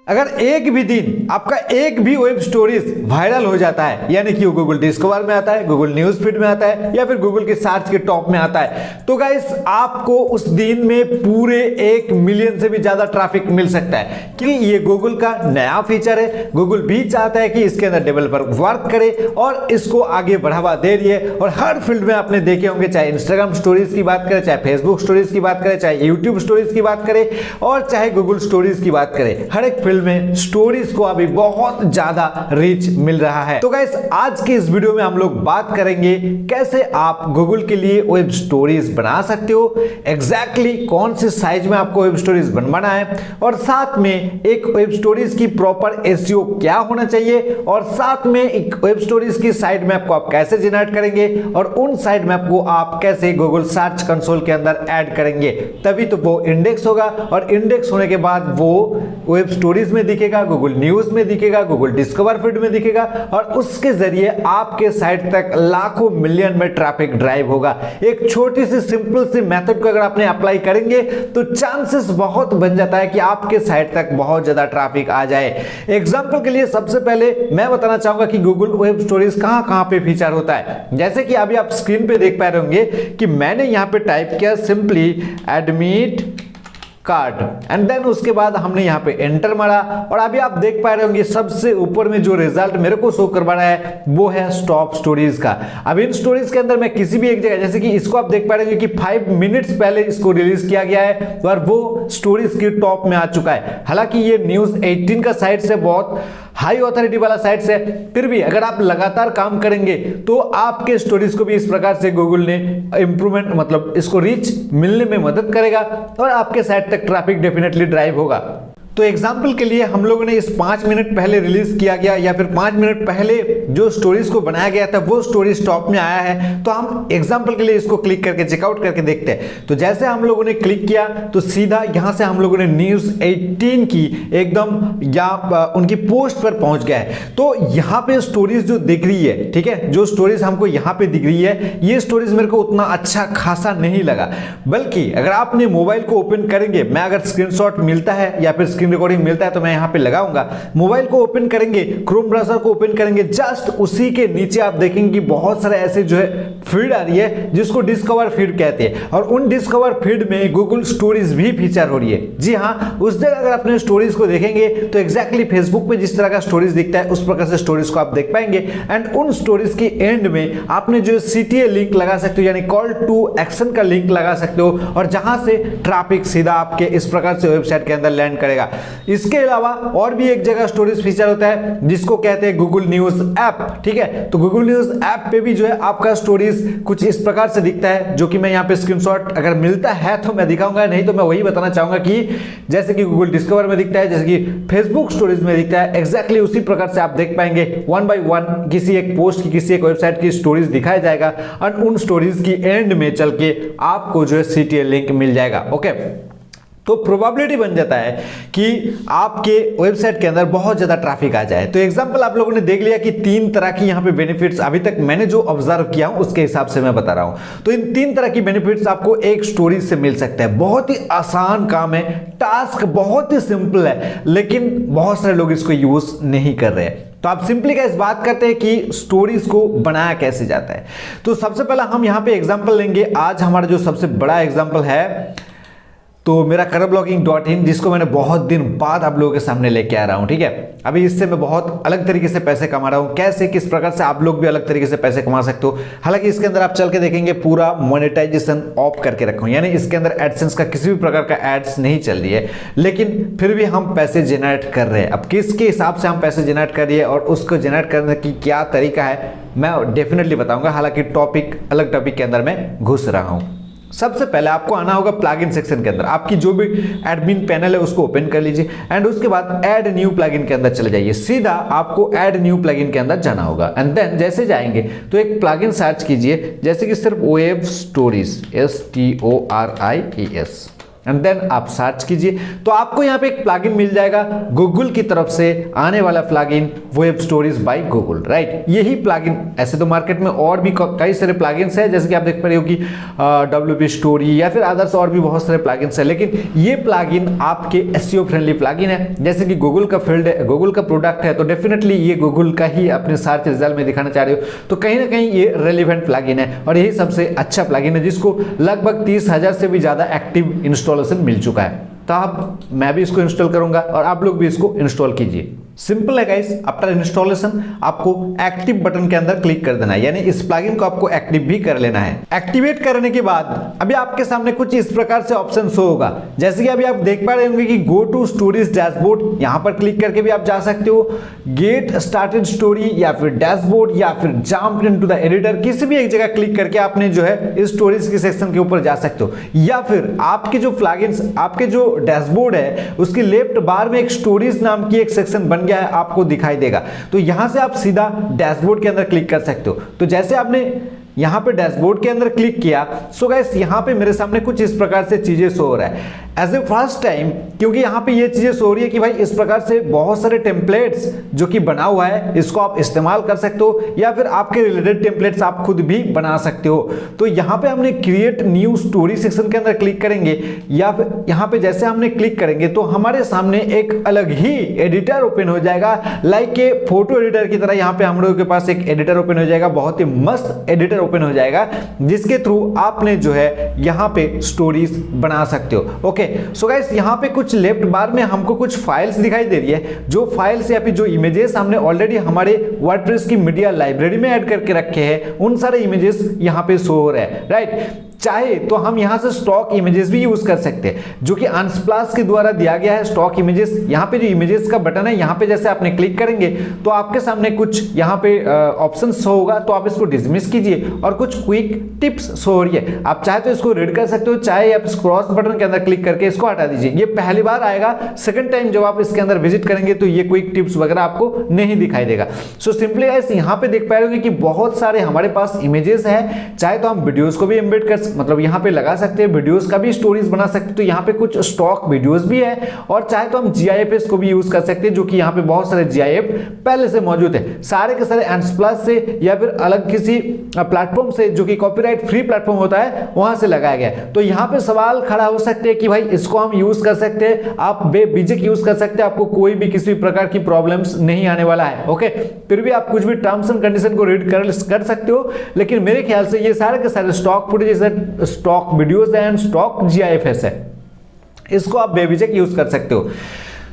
अगर एक भी दिन आपका एक भी वेब स्टोरीज वायरल हो जाता है, यानी कि वो गूगल डिस्कवर में आता है, गूगल न्यूज फीड में आता है या फिर गूगल के सर्च के टॉप में आता है, तो गाइस आपको उस दिन में पूरे 1 मिलियन से भी ज्यादा ट्रैफिक मिल सकता है। कि ये गूगल का नया फीचर है, गूगल भी चाहता है कि इसके अंदर डेवलपर वर्क करे और इसको आगे बढ़ावा दे रही है। और हर फील्ड में आपने देखे होंगे, चाहे इंस्टाग्राम स्टोरीज की बात करें, चाहे फेसबुक स्टोरीज की बात करें, चाहे यूट्यूब स्टोरीज की बात करें और चाहे गूगल स्टोरीज की बात करें, हर एक में स्टोरीज को अभी बहुत ज्यादा रीच मिल रहा है। तो गाइस आज के इस वीडियो में हम लोग बात करेंगे कैसे आप गूगल के लिए वेब स्टोरीज बना सकते हो, एग्जैक्टली कौन से साइज में आपको वेब स्टोरीज बनवाना है, और साथ में एक वेब स्टोरीज की प्रॉपर एसईओ क्या होना चाहिए, और साथ में एक वेब स्टोरीज की साइड मैप को आप कैसे जनरेट करेंगे और उन साइड मैप को आप कैसे गूगल सर्च कंसोल के अंदर ऐड करेंगे, तभी तो वो इंडेक्स होगा। और इंडेक्स होने के बाद वो वेब स्टोरीज में दिखेगा, गूगल न्यूज में दिखेगा, गूगल डिस्कवर फीड में दिखेगा और उसके जरिए आपके साइट तक लाखों मिलियन में ट्रैफिक ड्राइव होगा। एक छोटी सी सिंपल सी मेथड को अगर आपने अप्लाई करेंगे तो चांसेस बहुत बन जाता है कि आपके साइट तक बहुत ज्यादा ट्रैफिक आ जाए। एग्जांपल के लिए सबसे पहले मैं बताना चाहूंगा कि गूगल वेब स्टोरीज कहां पे फीचर होता है। जैसे कि अभी आप स्क्रीन पे देख पा रहे होंगे कि मैंने यहां पे टाइप किया simply admit card and then उसके बाद हमने यहाँ पे एंटर मारा और अभी आप देख पा रहे होंगे सबसे ऊपर में जो रिजल्ट मेरे को शो करवा रहा है वो है स्टॉप स्टोरीज का। अब इन स्टोरीज के अंदर मैं किसी भी एक जगह, जैसे कि इसको आप देख पा रहे होंगे कि 5 मिनट्स पहले इसको रिलीज किया गया है और वो स्टोरीज के टॉप में आ चुका है। हालांकि ये न्यूज 18 का साइट से बहुत हाई ऑथोरिटी वाला साइट से, फिर भी अगर आप लगातार काम करेंगे तो आपके स्टोरीज को भी इस प्रकार से गूगल ने इंप्रूवमेंट मतलब इसको रीच मिलने में मदद करेगा और आपके साइट तक ट्रैफिक डेफिनेटली ड्राइव होगा। तो एग्जाम्पल के लिए हम लोगों ने इस 5 मिनट पहले रिलीज किया गया या फिर 5 मिनट पहले जो स्टोरीज को बनाया गया था वो स्टोरीज टॉप में आया है, तो हम एग्जाम्पल के लिए इसको क्लिक करके चेकआउट करके देखते हैं। तो जैसे हम लोगों ने क्लिक किया तो सीधा यहां से हम लोगों ने न्यूज 18 की एकदम या उनकी पोस्ट पर पहुंच गया है। तो यहाँ पे स्टोरीज जो दिख रही है, ठीक है, जो स्टोरीज हमको यहाँ पे दिख रही है, ये स्टोरीज मेरे को उतना अच्छा खासा नहीं लगा। बल्कि अगर आपने मोबाइल को ओपन करेंगे, मैं अगर स्क्रीनशॉट मिलता है या फिर रिकॉर्डिंग मिलता है तो मैं यहां पे लगाऊंगा, मोबाइल को ओपन करेंगे, क्रोम ब्राउजर को ओपन करेंगे, जस्ट उसी के नीचे आप देखेंगे कि बहुत सारे ऐसे जो है फीड आ रही है जिसको डिस्कवर फीड कहते हैं और उन डिस्कवर फीड में गूगल स्टोरीज भी फीचर हो रही है। जी हां, उस जगह अगर अपने स्टोरीज को देखेंगे तो एग्जैक्टली फेसबुक पे जिस तरह का स्टोरीज दिखता है उस प्रकार से स्टोरीज को आप देख पाएंगे। एंड उन स्टोरीज की एंड में आपने जो CTA लिंक लगा सकते हो, यानी कॉल टू एक्शन का लिंक लगा सकते हो और जहां से ट्रैफिक सीधा आपके इस प्रकार से वेबसाइट के अंदर लैंड करेगा। इसके अलावा और भी एक जगह स्टोरेज फीचर होता है जिसको कहते हैं गूगल न्यूज ऐप, ठीक है। तो गूगल न्यूज ऐप पे भी जो है आपका स्टोरीज कुछ इस प्रकार से दिखता है, जो कि मैं यहाँ पे स्क्रीनशॉट अगर मिलता है तो मैं दिखाऊंगा, नहीं तो मैं वही बताना चाहूंगा कि जैसे कि गूगल डिस्कवर में दिखता है, जैसे कि फेसबुक स्टोरीज में दिखता है, एग्जैक्टली उसी प्रकार से आप देख पाएंगे 1 by 1 किसी एक पोस्ट की, किसी एक वेबसाइट की स्टोरीज दिखाया जाएगा और उन स्टोरीज की एंड में चल के आपको जो है CTA लिंक मिल जाएगा। ओके, तो प्रोबेबिलिटी बन जाता है कि आपके वेबसाइट के अंदर बहुत ज्यादा ट्रैफिक आ जाए। तो एग्जांपल आप लोगों ने देख लिया कि 3 तरह की यहां पे बेनिफिट्स अभी तक मैंने जो ऑब्जर्व किया हूं उसके हिसाब से मैं बता रहा हूं। तो इन 3 तरह की बेनिफिट्स आपको एक स्टोरी से मिल सकता है। बहुत ही आसान काम है, टास्क बहुत ही सिंपल है, लेकिन बहुत सारे लोग इसको यूज नहीं कर रहे हैं। तो आप सिंपली इस बात करते हैं कि स्टोरीज को बनाया कैसे जाता है। तो सबसे पहला हम यहां पे एग्जांपल लेंगे। आज हमारा जो सबसे बड़ा एग्जांपल है तो मेरा Careerblogging.in, जिसको मैंने बहुत दिन बाद आप लोगों के सामने लेके आ रहा हूं, ठीक है। अभी इससे मैं बहुत अलग तरीके से पैसे कमा रहा हूं, कैसे किस प्रकार से आप लोग भी अलग तरीके से पैसे कमा सकते हो। हालांकि इसके अंदर आप चल के देखेंगे पूरा मोनेटाइजेशन ऑफ करके रखा हूं, यानी इसके अंदर एडसेंस का किसी भी प्रकार का एड्स नहीं चल रही है, लेकिन फिर भी हम पैसे जनरेट कर रहे हैं। अब किसके हिसाब से हम पैसे जनरेट कर रही है और उसको जनरेट करने की क्या तरीका है मैं डेफिनेटली बताऊंगा। हालांकि अलग टॉपिक के अंदर मैं घुस रहा हूं। सबसे पहले आपको आना होगा प्लगइन सेक्शन के अंदर, आपकी जो भी एडमिन पैनल है उसको ओपन कर लीजिए एंड उसके बाद ऐड न्यू प्लगइन के अंदर चले जाइए। सीधा आपको ऐड न्यू प्लगइन के अंदर जाना होगा एंड देन जैसे जाएंगे तो एक प्लगइन सर्च कीजिए, जैसे कि सिर्फ web stories STORIES, and then आप सर्च कीजिए तो आपको यहाँ पे एक प्लगइन मिल जाएगा गूगल की तरफ से आने वाला plugin web stories by Google, right. यही प्लगइन, ऐसे तो मार्केट में और भी कई सारे प्लगइन्स है, जैसे कि आप देख पा रहे हो कि WP स्टोरी या फिर अदर्स और भी बहुत सारे प्लगइन्स है, लेकिन ये प्लगइन आपके एसईओ फ्रेंडली प्लगइन है। जैसे कि गूगल का फील्ड है, गूगल का प्रोडक्ट है, तो डेफिनेटली ये गूगल का ही अपने सर्च रिजल्ट में दिखाना चाह रहे हो, तो कहीं ना कहीं ये रेलिवेंट प्लगइन है और यही सबसे अच्छा प्लगइन है जिसको लगभग 30,000 से भी ज्यादा एक्टिव इंस्टॉलेशन मिल चुका है। तो अब मैं भी इसको इंस्टॉल करूंगा और आप लोग भी इसको इंस्टॉल कीजिए। सिंपल है गाइस, आफ्टर इंस्टॉलेशन आपको एक्टिव बटन के अंदर क्लिक कर देना है, यानी इस प्लगइन को आपको एक्टिव भी कर लेना है। एक्टिवेट करने के बाद अभी आपके सामने कुछ इस प्रकार से ऑप्शन शो होगा, जैसे कि अभी आप देख पा रहे होंगे कि गो टू स्टोरीज डैशबोर्ड, यहां पर क्लिक करके भी आप जा सकते हो, गेट स्टार्टेड स्टोरी या फिर डैशबोर्ड या फिर जंप इनटू द एडिटर, किसी भी एक जगह क्लिक करके आपने जो है इस स्टोरीज के सेक्शन के ऊपर जा सकते हो, या फिर आपके जो प्लगइन्स, आपके जो डैशबोर्ड है उसके लेफ्ट बार में एक स्टोरीज नाम की एक सेक्शन बन गया है, आपको दिखाई देगा। तो यहां से आप सीधा डैशबोर्ड के अंदर क्लिक कर सकते हो। तो जैसे आपने यहां पे डैशबोर्ड के अंदर क्लिक किया, सो गाइस यहां पे मेरे सामने कुछ इस प्रकार से चीजें शो हो रहा है एज ए फर्स्ट टाइम, क्योंकि यहां पे ये चीजें शो हो रही है कि भाई इस प्रकार से बहुत सारे टेम्पलेट्स जो कि बना हुआ है, इसको आप इस्तेमाल कर सकते हो या फिर आपके रिलेटेड टेम्पलेट्स आप खुद भी बना सकते हो। तो यहां पे हमने क्रिएट न्यू स्टोरी सेक्शन के अंदर क्लिक करेंगे, या फिर यहां पे जैसे हमने क्लिक करेंगे तो हमारे सामने एक अलग ही एडिटर ओपन हो जाएगा, लाइक ए फोटो एडिटर की तरह। यहां पे हम लोगों के पास एक एडिटर ओपन हो जाएगा, बहुत ही मस्त एडिटर ओपन हो जाएगा, जिसके थ्रू आपने जो है यहां पे स्टोरीज बना सकते हो। ओके, सो गाइस यहां पे कुछ लेफ्ट बार में हमको कुछ फाइल्स दिखाई दे रही है, जो फाइल्स या फिर जो इमेजेस हमने ऑलरेडी हमारे वर्डप्रेस की मीडिया लाइब्रेरी में ऐड करके रखे हैं, उन सारे इमेजेस यहां पे शो हो रहे हैं, राइट। चाहे तो हम यहां से स्टॉक इमेजेस भी यूज कर सकते हैं, जो कि अनस्प्लाश के द्वारा दिया गया है स्टॉक इमेजेस। यहां पे जो इमेजेस का बटन है, यहां पे जैसे आपने क्लिक करेंगे तो आपके सामने कुछ यहां पे ऑप्शन शो होगा, तो आप इसको डिसमिस कीजिए और कुछ क्विक टिप्स शो हो रही है, आप चाहे तो इसको रीड कर सकते हो, चाहे आप इस क्रॉस बटन के अंदर क्लिक करके इसको हटा दीजिए। ये पहली बार आएगा, सेकंड टाइम जब आप इसके अंदर विजिट करेंगे तो ये क्विक टिप्स वगैरह आपको नहीं दिखाई देगा। सो सिंपली गाइस यहां पे देख पाएंगे कि बहुत सारे हमारे पास इमेजेस है, चाहे तो हम वीडियोस को भी एम्बेड कर, मतलब यहां पे लगा सकते हैं, वीडियोस का भी स्टोरीज बना सकते हैं, तो यहां पे कुछ स्टॉक वीडियोस भी है, और चाहे तो हम GIFs को भी यूज कर सकते हैं, जो कि यहां पे बहुत सारे GIF पहले से मौजूद है, सारे के सारे एंड्सप्लस से या फिर अलग किसी प्लेटफॉर्म से जो कि कॉपीराइट फ्री प्लेटफॉर्म होता है वहां से लगाया गया है। तो यहां पे सवाल खड़ा हो सकते हैं कि भाई इसको हम यूज कर सकते हैं, आप बेझिझक यूज कर सकते हैं, आपको कोई भी किसी प्रकार की प्रॉब्लम्स नहीं आने वाला है। ओके, फिर भी आप कुछ भी टर्म्स एंड कंडीशन को रीड कर सकते हो, लेकिन मेरे ख्याल से ये सारे के सारे stock footage, stock videos and stock GIFs है, इसको आप बेझिझक यूज कर सकते हो।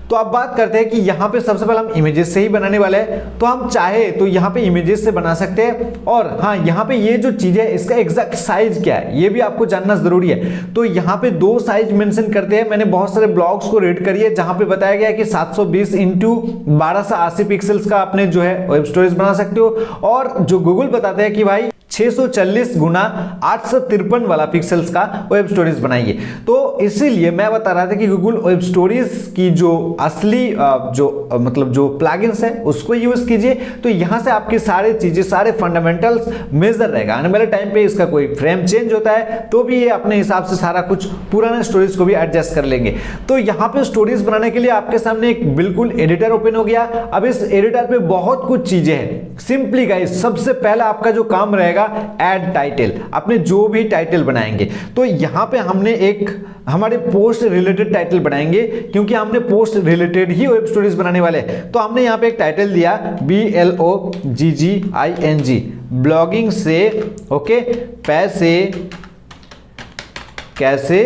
तो अब बात करते हैं कि यहाँ पे सबसे पहले हम इमेजेस से ही बनाने वाले हैं, तो हम चाहे तो यहाँ पे इमेजेस से बना सकते हैं, और हाँ यहाँ पे ये जो चीज है इसका एग्जैक्ट साइज क्या है ये भी आपको जानना जरूरी है। तो यहाँ पे 2 साइज मेंशन करते हैं, मैंने बहुत सारे ब्लॉग्स को रीड करी है जहां पे बताया गया है कि 720 इंटू 1280 पिक्सल्स का आपने जो है वेब स्टोरेज बना सकते हो, और जो गूगल बताते हैं कि भाई 640 गुना 853 वाला पिक्सल्स का वेब स्टोरेज बनाइए। तो इसीलिए मैं बता रहा था कि गूगल वेब स्टोरेज की जो असली मतलब जो प्लगइन्स है उसको यूज कीजिए, तो यहां से आपकी सारी चीजें, सारे फंडामेंटल्स मेजर रहेगा। आने वाले टाइम पे इसका कोई फ्रेम चेंज होता है तो भी ये अपने हिसाब से सारा कुछ पुराने स्टोरेज को भी एडजस्ट कर लेंगे। तो यहाँ पे स्टोरेज बनाने के लिए आपके सामने एक बिल्कुल एडिटर ओपन हो गया। अब इस एडिटर पे बहुत कुछ चीजें हैं। सिंपली गाइस सबसे पहला आपका जो काम रहेगा ऐड टाइटल, आपने जो भी टाइटल बनाएंगे, तो यहां पे हमने एक हमारे पोस्ट रिलेटेड टाइटल बनाएंगे, क्योंकि हमने पोस्ट रिलेटेड ही वेब स्टोरीज बनाने वाले हैं। तो हमने यहां पे एक टाइटल दिया BLOGGING, ब्लॉगिंग से ओके पैसे कैसे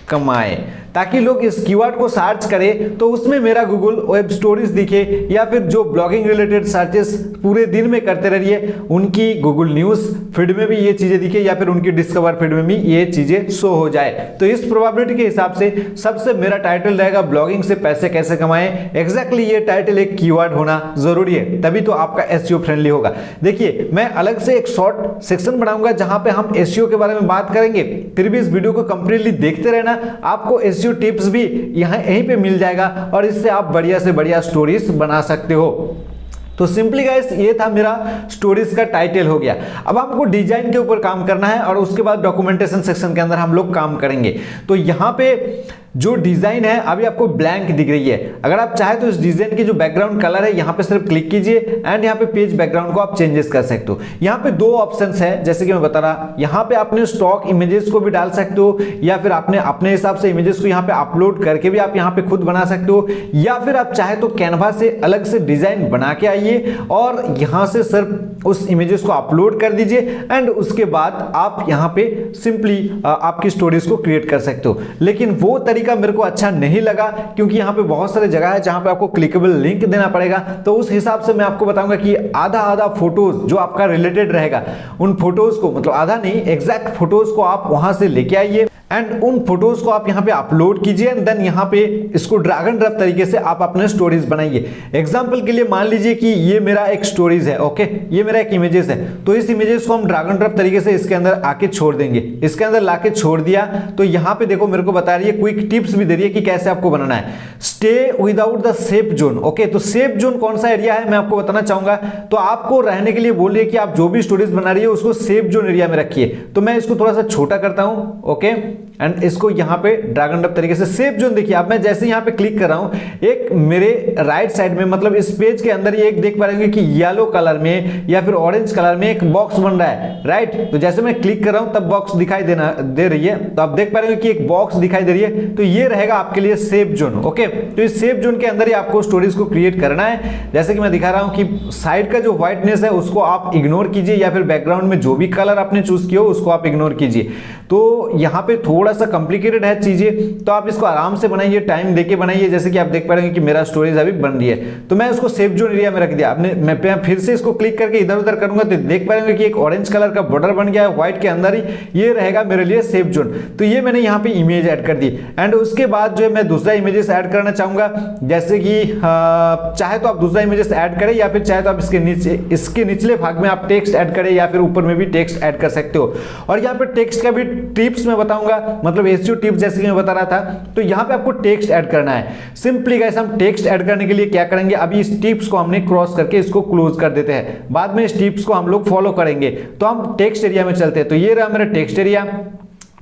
कमाए, ताकि लोग इस कीवर्ड को सर्च करें तो उसमें मेरा गूगल वेब स्टोरीज दिखे, या फिर जो ब्लॉगिंग रिलेटेड सर्चेस पूरे दिन में करते रहिए उनकी गूगल न्यूज फीड में भी ये चीजें दिखे, या फिर उनकी डिस्कवर फीड में भी ये चीजें शो हो जाए। तो इस प्रोबेबिलिटी के हिसाब से सबसे मेरा टाइटल रहेगा ब्लॉगिंग से पैसे कैसे कमाएं। एग्जैक्टली ये टाइटल एक कीवर्ड होना जरूरी है, तभी तो आपका एसईओ फ्रेंडली होगा। देखिए मैं अलग से एक शॉर्ट सेक्शन बनाऊंगा जहां पे हम एसईओ के बारे में बात करेंगे, फिर भी इस वीडियो को कंप्लीटली देखते रहना, आपको एसईओ टिप्स भी यहीं पे मिल जाएगा, और इससे आप बढ़िया से बढ़िया स्टोरीज बना सकते हो। तो सिंपली गाइस ये था मेरा स्टोरीज का टाइटल हो गया। अब हमको डिजाइन के ऊपर काम करना है और उसके बाद डॉक्यूमेंटेशन सेक्शन के अंदर हम लोग काम करेंगे। तो यहाँ पे जो डिजाइन है अभी आपको ब्लैंक दिख रही है, अगर आप चाहे तो इस डिजाइन की जो बैकग्राउंड कलर है यहाँ पे सिर्फ क्लिक कीजिए एंड यहाँ पे पेज बैकग्राउंड को आप चेंजेस कर सकते हो। यहाँ पे दो ऑप्शंस है जैसे कि मैं बता रहा, यहाँ पे आपने स्टॉक इमेजेस को भी डाल सकते हो या फिर आपने अपने हिसाब से इमेजेस को यहाँ पे अपलोड करके भी आप यहाँ पे खुद बना सकते हो, या फिर आप चाहे तो कैनवा से अलग से डिजाइन बना के आइए और यहाँ से सिर्फ उस इमेजेस को अपलोड कर दीजिए एंड उसके बाद आप यहाँ पे सिंपली आपकी स्टोरीज को क्रिएट कर सकते हो। लेकिन वो तरीका मेरे को अच्छा नहीं लगा क्योंकि यहाँ पे बहुत सारे जगह है जहां पे आपको क्लिकेबल लिंक देना पड़ेगा। तो उस हिसाब से मैं आपको बताऊंगा कि आधा आधा फोटोज जो आपका रिलेटेड रहेगा उन फोटोज को, मतलब आधा नहीं एग्जैक्ट फोटोज को आप वहां से लेके आइए एंड उन फोटोज को आप यहाँ पे अपलोड कीजिए एंड देन यहाँ पे इसको ड्रैग एंड ड्रॉप तरीके से आप अपने स्टोरीज बनाइए। एग्जांपल के लिए मान लीजिए कि ये मेरा एक स्टोरीज है, ओके, ये मेरा एक इमेजेस है, तो इस इमेजेस को हम ड्रैग एंड ड्रॉप तरीके से इसके अंदर आके छोड़ देंगे। इसके अंदर लाके छोड़ दिया तो यहाँ पे देखो मेरे को बता रही है, क्विक टिप्स भी दे रही है कि कैसे आपको बनाना है। Stay without the safe zone, okay, तो सेफ जोन कौन सा एरिया है मैं आपको बताना चाहूंगा। तो आपको रहने के लिए बोल रही है कि आप जो भी स्टोरीज बना रही है उसको सेफ जोन एरिया में रखिए। तो मैं इसको थोड़ा सा छोटा करता हूं, ओके, एंड इसको यहाँ पे ड्रैग एंड ड्रॉप तरीके से सेफ जोन देखिए। अब मैं जैसे यहाँ पे क्लिक कर रहा हूँ, एक मेरे राइट साइड में मतलब इस पेज के अंदर ये एक देख पा रहे कि येलो कलर में या फिर ऑरेंज कलर में एक बॉक्स बन रहा है, राइट। तो जैसे मैं क्लिक कर रहा हूँ तब बॉक्स दिखाई दे रही है, तो आप देख पा रहे हो कि एक बॉक्स दिखाई दे रही है। तो ये रहेगा आपके लिए सेफ जोन, ओके। तो इस सेफ जोन के अंदर ही आपको स्टोरीज को क्रिएट करना है। जैसे कि मैं दिखा रहा हूँ कि साइड का जो व्हाइटनेस है उसको आप इग्नोर कीजिए या फिर बैकग्राउंड में जो भी कलर आपने चूज किया हो उसको आप इग्नोर कीजिए। तो यहाँ पे थोड़ा सा कॉम्प्लिकेटेड है चीजें, तो आप इसको आराम से बनाइए, टाइम देके बनाइए। जैसे कि आप देख पा रहे हैं कि मेरा स्टोरेज अभी बन रही है, तो मैं उसको सेफ जोन एरिया में रख दिया। मैं फिर से इसको क्लिक करके इधर उधर करूंगा तो देख पा रहे हैं कि एक ऑरेंज कलर का बॉर्डर बन गया है व्हाइट के अंदर ही, ये रहेगा मेरे लिए सेफ जोन। तो ये मैंने यहाँ पे इमेज ऐड कर दी एंड उसके बाद जो है मैं दूसरा इमेजेस ऐड करना चाहूंगा। जैसे कि चाहे तो आप दूसरा इमेजेस ऐड करें या फिर चाहे तो आप इसके निचले भाग में आप टेक्स्ट ऐड करें या फिर ऊपर में भी टेक्स्ट ऐड कर सकते हो। और यहाँ पे टेक्स्ट का भी टिप्स मैं बताऊंगा, मतलब एसईओ टिप्स जैसे कि मैं बता रहा था। तो यहाँ पे आपको टेक्स्ट ऐड करना है। सिंपली गाइस हम टेक्स्ट ऐड करने के लिए क्या करेंगे, अभी इस टिप्स को हमने क्रॉस करके इसको क्लोज कर देते हैं, बाद में इस टिप्स को हम लोग फॉलो करेंगे। तो हम टेक्स्ट एरिया में चलते हैं। तो ये रहा मेरा टेक्स्ट एरिया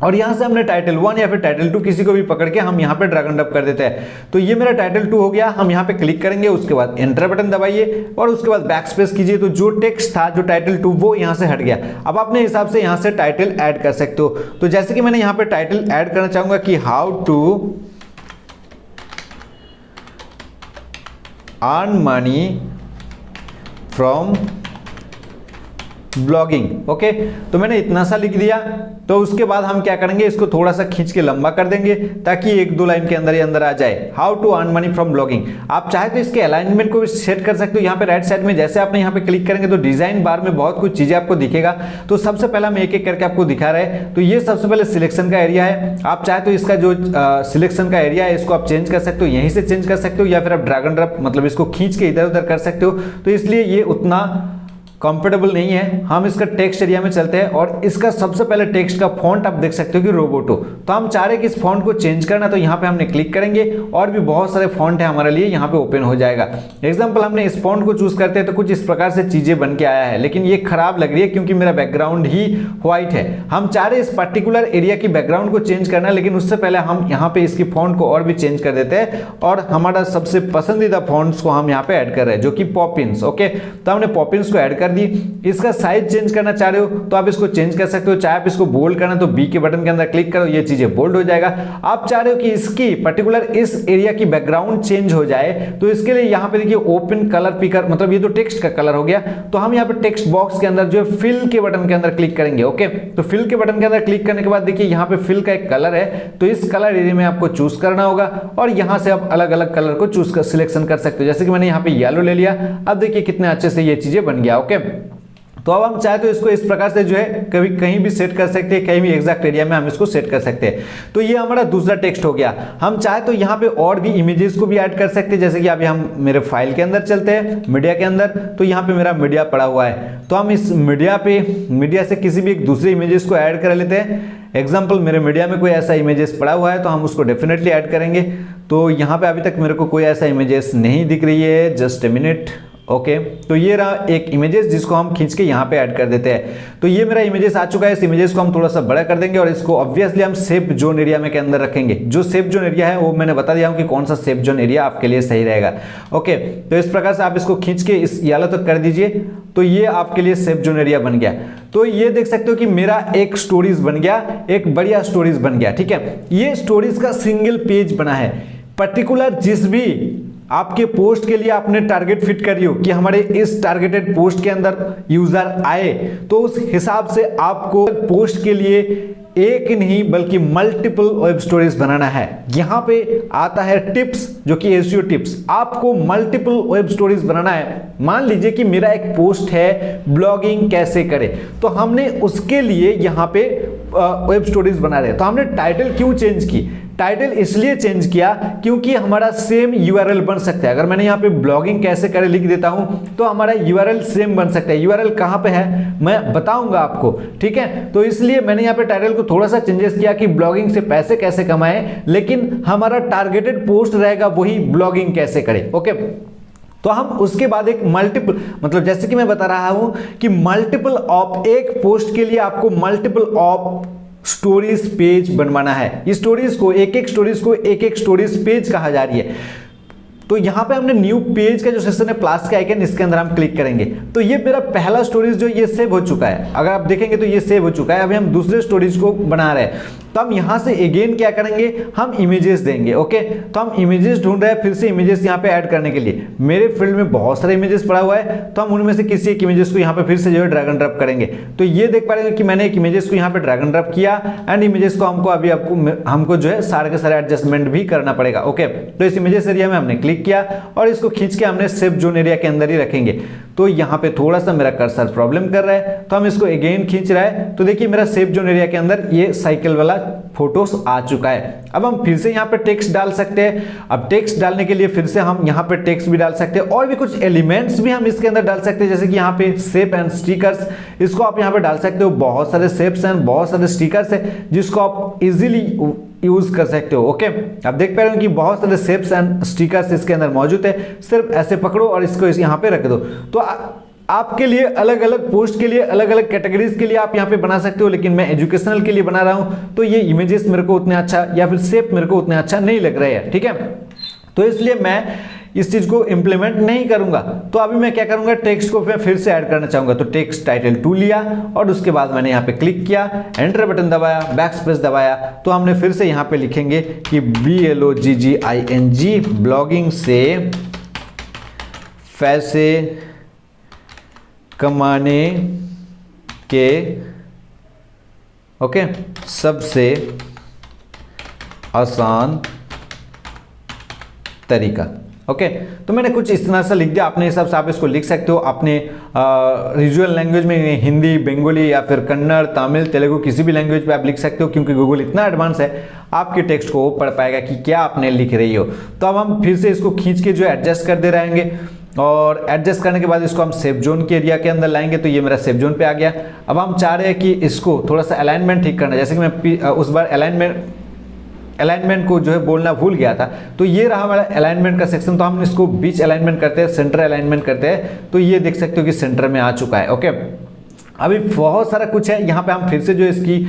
और यहां से हमने टाइटल 1 या फिर टाइटल 2 किसी को भी पकड़ के हम यहां पे ड्रैग एंड ड्रॉप कर देते हैं। तो ये मेरा टाइटल 2 हो गया। हम यहां पे क्लिक करेंगे, उसके बाद एंटर बटन दबाइए और उसके बाद बैक स्पेस कीजिए। तो जो टेक्स्ट था जो टाइटल 2 वो यहां से हट गया। अब अपने हिसाब से यहां से टाइटल ऐड कर सकते हो। तो जैसे कि मैंने यहां पे टाइटल ऐड करना चाहूंगा कि how to earn money from blogging, okay. तो मैंने इतना सा लिख दिया। तो उसके बाद हम क्या करेंगे, इसको थोड़ा सा खींच के लंबा कर देंगे ताकि एक दो लाइन के अंदर ही अंदर आ जाए। How to earn money from blogging. आप चाहे तो इसके अलाइनमेंट को भी सेट कर सकते हो। यहाँ पे राइट साइड में जैसे आपने यहाँ पे क्लिक करेंगे तो डिजाइन बार में बहुत कुछ चीजें आपको दिखेगा। तो सबसे पहला मैं एक एक करके आपको दिखा रहा है। तो ये सबसे पहले सिलेक्शन का एरिया है। आप चाहे तो इसका जो सिलेक्शन का एरिया है इसको आप चेंज कर सकते हो, यहीं से चेंज कर सकते हो या फिर आप ड्रैग एंड ड्रॉप मतलब इसको खींच के इधर उधर कर सकते हो। तो इसलिए ये उतना कंफर्टेबल नहीं है। हम इसका टेक्स्ट एरिया में चलते हैं और इसका सबसे पहले टेक्स्ट का फॉन्ट आप देख सकते हो कि रोबोटो। तो हम चाह रहे हैं कि इस फॉन्ट को चेंज करना, तो यहाँ पे हमने क्लिक करेंगे और भी बहुत सारे फॉन्ट है हमारे लिए यहाँ पे ओपन हो जाएगा। एग्जांपल हमने इस फॉन्ट को चूज करते हैं तो कुछ इस प्रकार से चीजें बन के आया है, लेकिन ये खराब लग रही है क्योंकि मेरा बैकग्राउंड ही व्हाइट है। हम चाह रहे हैं इस पर्टिकुलर एरिया की बैकग्राउंड को चेंज करना, लेकिन उससे पहले हम यहाँ पे इसकी फॉन्ट को और भी चेंज कर देते हैं और हमारा सबसे पसंदीदा फॉन्ट्स को हम यहाँ पे ऐड कर रहे हैं जो कि पॉपिंस, ओके। तो हमने पॉपिंस को ऐड कर दी। इसका साइज चेंज करना चाह रहे हो तो आप इसको चेंज कर सकते हो। चाहे आप इसको बोल्ड करना तो बी के बटन के अंदर क्लिक करो, ये चीजें बोल्ड हो जाएगा। आप चाह रहे हो कि इसकी पर्टिकुलर इस एरिया की बैकग्राउंड चेंज हो जाए, तो इसके लिए यहाँ पे देखिए ओपन कलर पिकर, मतलब ये तो टेक्स्ट का कलर हो गया। तो हम यहाँ पे टेक्स्ट बॉक्स के अंदर जो है फिल के बटन के अंदर क्लिक करेंगे, ओके। तो फिल के बटन के अंदर क्लिक करने के बाद देखिए यहाँ पे फिल का एक कलर है, तो इस कलर एरिया में आपको चूज करना होगा और यहाँ से आप अलग अलग कलर को चूज कर सिलेक्शन कर सकते हो। जैसे कि मैंने यहाँ पे येलो ले लिया। अब देखिए कितने अच्छे से ये चीजें बन गया, ओके। तो अब हम चाहे तो इसको इस प्रकार से जो है कभी कहीं भी सेट कर सकते हैं, कहीं भी एग्जैक्ट एरिया में हम इसको सेट कर सकते हैं। तो ये हमारा दूसरा टेक्स्ट हो गया। हम चाहे तो यहाँ पे और भी इमेजेस को भी ऐड कर सकते हैं। जैसे कि अभी हम मेरे फाइल के अंदर चलते हैं, मीडिया के अंदर। तो यहाँ पे मेरा मीडिया पड़ा हुआ है, तो हम इस मीडिया से किसी भी एक दूसरे इमेजेस को ऐड कर लेते हैं। एग्जाम्पल मेरे मीडिया में कोई ऐसा इमेजेस पड़ा हुआ है तो हम उसको डेफिनेटली ऐड करेंगे। तो यहाँ पे अभी तक मेरे को कोई ऐसा इमेजेस नहीं दिख रही है, जस्ट ए मिनट, ओके तो ये रहा एक इमेजेस जिसको हम खींच के यहाँ पे ऐड कर देते हैं। तो ये मेरा इमेजेस आ चुका है। इस इमेजेस को हम थोड़ा सा बड़ा कर देंगे और इसको ऑब्वियसली हम सेफ जोन एरिया में के अंदर रखेंगे। जो सेफ जोन एरिया है वो मैंने बता दिया हूँ कि कौन सा सेफ जोन एरिया आपके लिए सही रहेगा। ओके तो इस प्रकार से आप इसको खींच के इस येलो तक कर दीजिए, तो ये आपके लिए सेफ जोन एरिया बन गया। तो ये देख सकते हो कि मेरा एक स्टोरीज बन गया, एक बढ़िया स्टोरीज बन गया। ठीक है, ये स्टोरीज का सिंगल पेज बना है। पर्टिकुलर जिस भी आपके पोस्ट के लिए आपने टारगेट फिट करी हो कि हमारे इस टारगेटेड पोस्ट के अंदर यूजर आए, तो उस हिसाब से आपको पोस्ट के लिए एक नहीं बल्कि मल्टीपल वेब स्टोरीज बनाना है। यहां पे आता है टिप्स, जो कि एसईओ टिप्स। आपको मल्टीपल वेब स्टोरीज बनाना है। मान लीजिए कि मेरा एक पोस्ट है ब्लॉगिंग कैसे करें, तो हमने उसके लिए यहां पे वेब स्टोरीज बना रहे हैं। तो हमने टाइटल क्यों चेंज की? टाइटल इसलिए चेंज किया क्योंकि हमारा सेम यूआरएल बन सकता है। अगर मैंने यहाँ पे ब्लॉगिंग कैसे करें लिख देता हूं तो हमारा यूआरएल सेम बन सकता है। यूआरएल कहां पे है मैं बताऊंगा आपको, ठीक है। तो इसलिए मैंने यहाँ पे टाइटल को थोड़ा सा चेंजेस किया कि ब्लॉगिंग से पैसे कैसे कमाएं, लेकिन हमारा टारगेटेड पोस्ट रहेगा वही ब्लॉगिंग कैसे करें। ओके तो हम उसके बाद एक मल्टीपल, मतलब जैसे कि मैं बता रहा हूं कि मल्टीपल ऑफ, एक पोस्ट के लिए आपको मल्टीपल ऑफ स्टोरीज पेज बनवाना है। इस स्टोरीज को एक एक स्टोरीज पेज कहा जा रही है। तो यहां पे हमने न्यू पेज का जो सेक्शन है प्लस का आइकन, इसके अंदर हम क्लिक करेंगे तो ये मेरा पहला स्टोरीज जो ये सेव हो चुका है। अगर आप देखेंगे तो ये सेव हो चुका है। अभी हम दूसरे स्टोरीज को बना रहे हैं, तो हम यहां से अगेन क्या करेंगे, हम इमेजेस देंगे। ओके तो हम इमेजेस ढूंढ रहे हैं, फिर से इमेजेस यहां पे ऐड करने के लिए मेरे फील्ड में बहुत सारे इमेजेस पड़ा हुआ है, तो हम उनमें से किसी एक इमेजेस को यहां पे फिर से जो है ड्रैग एंड ड्रॉप करेंगे। तो ये देख पा रहे हैं कि मैंने एक इमेजेस को यहां पे ड्रैग एंड ड्रॉप किया एंड इमेजेस को हमको जो है सारे के सारे एडजस्टमेंट भी करना पड़ेगा। ओके तो इस इमेजेस एरिया में हमने क्लिक किया और इसको खींच के हमने सेफ जोन एरिया के अंदर ही रखेंगे। तो यहाँ पे थोड़ा सा मेरा कर्सर प्रॉब्लम कर रहा है, तो हम इसको अगेन खींच रहा है। तो देखिए मेरा सेफ जोन एरिया के अंदर ये साइकिल वाला फोटोस आ चुका है। अब हम फिर से यहाँ पे टेक्स्ट डाल सकते हैं। अब टेक्स्ट डालने के लिए फिर से हम यहाँ पे टेक्स्ट भी डाल सकते हैं और भी कुछ एलिमेंट्स भी हम इसके अंदर डाल सकते हैं, जैसे कि यहाँ पे शेप एंड स्टिकर्स, इसको आप यहाँ पे डाल सकते हो। बहुत सारे शेप्स एंड बहुत सारे स्टिकर्स है जिसको आप इजीली यूज कर सकते हो। ओके आप देख पा रहे हो कि बहुत सारे शेप्स एंड स्टिकर्स इसके अंदर मौजूद है। सिर्फ ऐसे पकड़ो और इसको यहाँ पे रख दो। तो आपके लिए अलग अलग पोस्ट के लिए अलग अलग कैटेगरीज के लिए आप यहाँ पे बना सकते हो, लेकिन मैं एजुकेशनल के लिए बना रहा हूँ तो ये इमेजेस मेरे को उतने अच्छा या फिर शेप मेरे को उतने अच्छा नहीं लग रहा है। ठीक है, तो इसलिए मैं इस चीज को इंप्लीमेंट नहीं करूंगा। तो अभी मैं क्या करूंगा, टेक्स्ट को मैं फिर से ऐड करना चाहूंगा। तो टेक्स्ट टाइटल 2 लिया और उसके बाद मैंने यहाँ पे क्लिक किया, एंटर बटन दबाया, बैक स्पेस दबाया, तो हमने फिर से यहाँ पे लिखेंगे कि BLOGGING ब्लॉगिंग से पैसे कमाने के ओके सबसे आसान तरीका। ओके तो मैंने कुछ इस तरह से लिख दिया। अपने हिसाब से आप इसको लिख सकते हो अपने रीजनल लैंग्वेज में, हिंदी, बंगाली या फिर कन्नड़, तमिल, तेलुगु, किसी भी लैंग्वेज पे आप लिख सकते हो, क्योंकि गूगल इतना एडवांस है आपके टेक्स्ट को वो पढ़ पाएगा कि क्या आपने लिख रही हो। तो अब हम फिर से इसको खींच के जो एडजस्ट करते रहेंगे और एडजस्ट करने के बाद इसको हम सेफ जोन के एरिया के अंदर लाएंगे। तो ये मेरा सेफ जोन पे आ गया। अब हम चाह रहे हैं कि इसको थोड़ा सा अलाइनमेंट ठीक करना, जैसे कि मैं उस बार अलाइनमेंट को जो है बोलना भूल गया था। तो ये रहा हमारा अलाइनमेंट का सेक्शन। तो हम इसको बीच अलाइनमेंट करते हैं, सेंटर अलाइनमेंट करते हैं। तो ये देख सकते हो कि सेंटर में आ चुका है। ओके अभी बहुत सारा कुछ है। यहाँ पे हम फिर से जो इसकी